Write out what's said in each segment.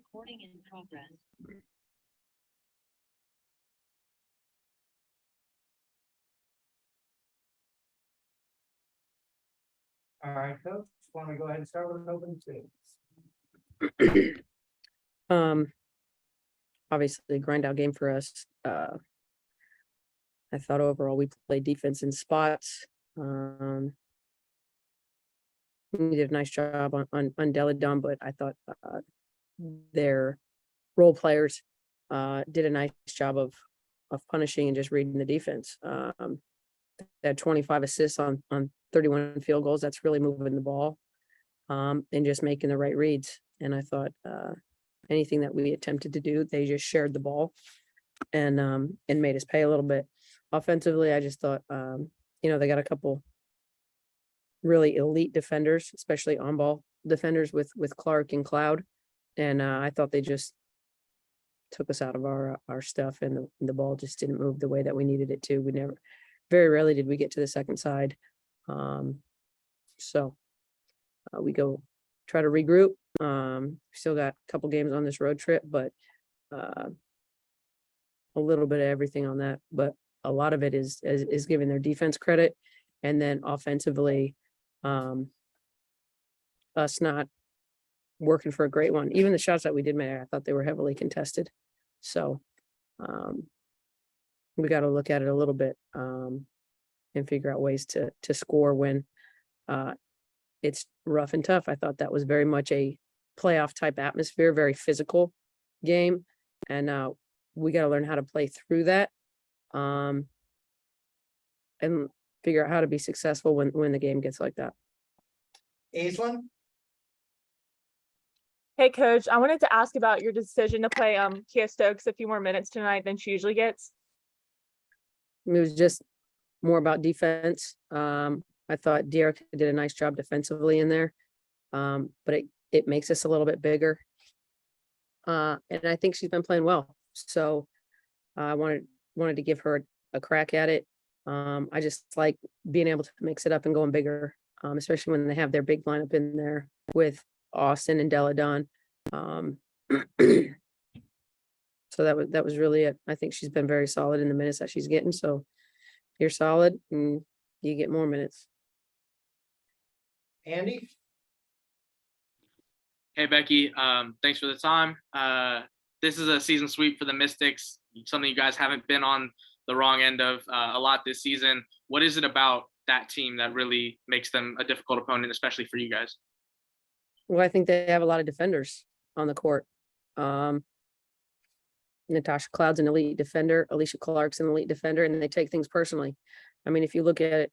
Recording in progress. All right, Coach, why don't we go ahead and start with an open two? Obviously grind out game for us. I thought overall we played defense in spots. We did a nice job on Deladon, but I thought their role players did a nice job of punishing and just reading the defense. They had 25 assists on 31 field goals. That's really moving the ball and just making the right reads. And I thought anything that we attempted to do, they just shared the ball and made us pay a little bit. Offensively, I just thought, they got a couple really elite defenders, especially on-ball defenders with Clark and Cloud. And I thought they just took us out of our stuff, and the ball just didn't move the way that we needed it to. Very rarely did we get to the second side. So we go try to regroup. Still got a couple games on this road trip, but a little bit of everything on that. But a lot of it is giving their defense credit, and then offensively, us not working for a great one. Even the shots that we did make, I thought they were heavily contested. So we got to look at it a little bit and figure out ways to score when it's rough and tough. I thought that was very much a playoff type atmosphere, very physical game, and we got to learn how to play through that and figure out how to be successful when the game gets like that. Aislinn? Hey, Coach, I wanted to ask about your decision to play Kia Stokes a few more minutes tonight than she usually gets. It was just more about defense. I thought Dearica did a nice job defensively in there, but it makes us a little bit bigger. And I think she's been playing well. So I wanted to give her a crack at it. I just like being able to mix it up and going bigger, especially when they have their big lineup in there with Austin and Deladon. So that was really it. I think she's been very solid in the minutes that she's getting. So you're solid and you get more minutes. Andy? Hey, Becky. Thanks for the time. This is a season sweep for the Mystics, something you guys haven't been on the wrong end of a lot this season. What is it about that team that really makes them a difficult opponent, especially for you guys? Well, I think they have a lot of defenders on the court. Natasha Cloud's an elite defender. Alicia Clark's an elite defender, and they take things personally. I mean, if you look at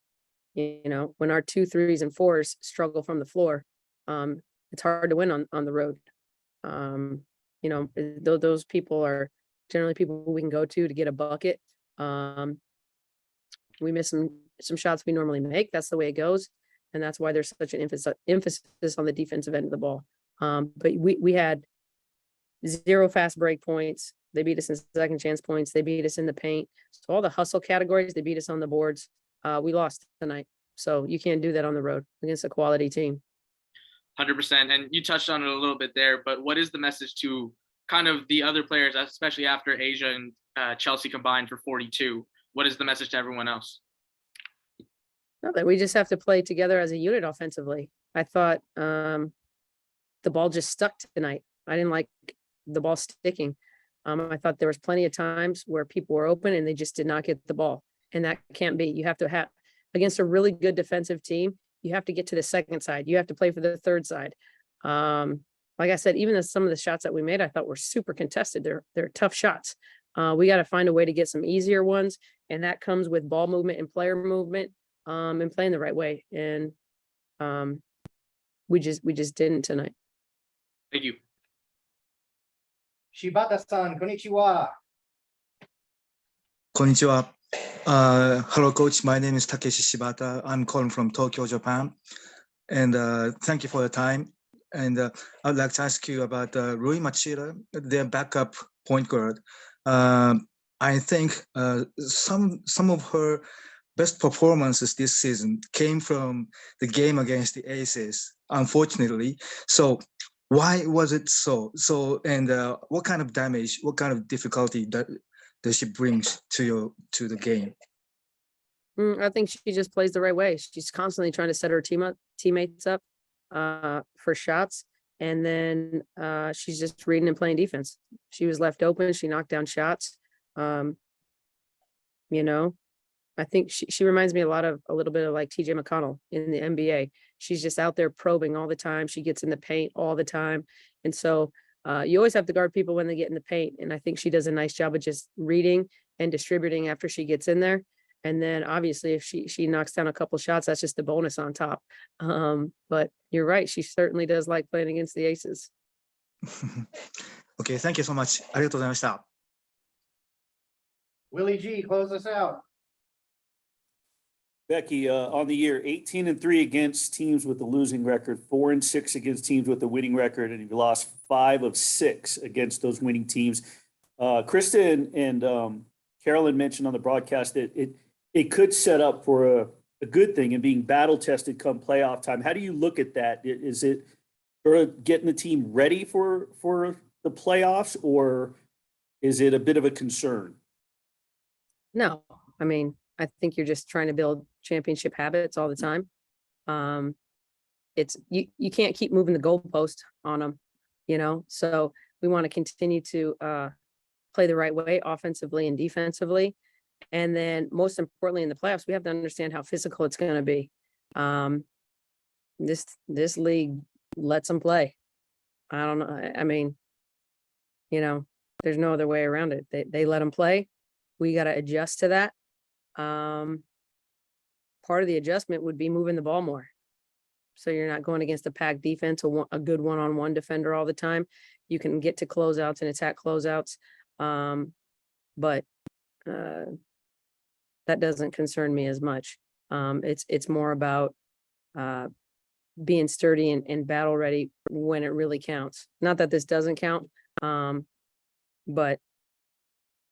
it, when our 2, 3s, and 4s struggle from the floor, it's hard to win on the road. Those people are generally people we can go to get a bucket. We miss some shots we normally make. That's the way it goes. And that's why there's such an emphasis on the defensive end of the ball. But we had 0 fast break points. They beat us in second chance points. They beat us in the paint. So all the hustle categories, they beat us on the boards. We lost tonight. So you can't do that on the road against a quality team. 100%. And you touched on it a little bit there, but what is the message to kind of the other players, especially after Asia and Chelsea combined for 42? What is the message to everyone else? No, that we just have to play together as a unit offensively. I thought the ball just stuck tonight. I didn't like the ball sticking. I thought there was plenty of times where people were open and they just did not get the ball. And that can't be. You have to have, against a really good defensive team, you have to get to the second side. You have to play for the third side. Like I said, even some of the shots that we made, I thought were super contested. They're tough shots. We got to find a way to get some easier ones. And that comes with ball movement and player movement and playing the right way. And we just didn't tonight. Thank you. Shibata-san, konnichiwa. Konnichiwa. Hello, Coach. My name is Takeshi Shibata. I'm calling from Tokyo, Japan. And thank you for the time. And I'd like to ask you about Rui Machida, their backup point guard. I think some of her best performances this season came from the game against the Aces, unfortunately. So Why was it so? And what kind of damage, what kind of difficulty does she brings to the game? I think she just plays the right way. She's constantly trying to set her teammates up for shots. And then she's just reading and playing defense. She was left open. She knocked down shots. You know, I think she reminds me a little bit of like TJ McConnell in the NBA. She's just out there probing all the time. She gets in the paint all the time. And so you always have to guard people when they get in the paint. And I think she does a nice job of just reading and distributing after she gets in there. And then obviously if she knocks down a couple shots, that's just a bonus on top. But you're right. She certainly does like playing against the aces. Okay, thank you so much. ありがとうございました。 Willie G, close us out. Becky, on the year, 18-3 against teams with a losing record, 4-6 against teams with a winning record, and you lost 5 of 6 against those winning teams. Krista and Carolyn mentioned on the broadcast that it could set up for a good thing and being battle tested come playoff time. How do you look at that? Is it sort of getting the team ready for the playoffs, or is it a bit of a concern? No, I mean, I think you're just trying to build championship habits all the time. It's you can't keep moving the goalpost on them, you know. So we want to continue to play the right way offensively and defensively. And then most importantly in the playoffs, we have to understand how physical it's going to be. This league lets them play. I don't know. I mean, you know, there's no other way around it. They let them play. We got to adjust to that. Part of the adjustment would be moving the ball more. So you're not going against a packed defense or a good one-on-one defender all the time. You can get to closeouts and attack closeouts. But that doesn't concern me as much. It's more about being sturdy and battle ready when it really counts. Not that this doesn't count, but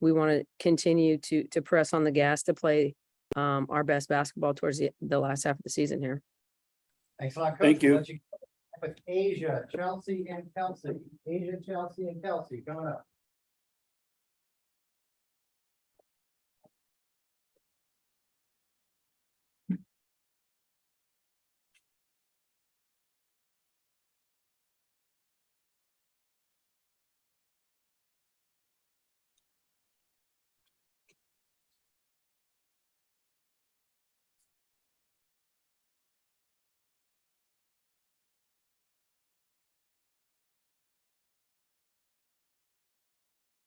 we want to continue to press on the gas to play our best basketball towards the last half of the season here. Thanks a lot, Coach. Thank you. We'll let with Asia, Chelsea, and Kelsey. Asia, Chelsea, and Kelsey coming up.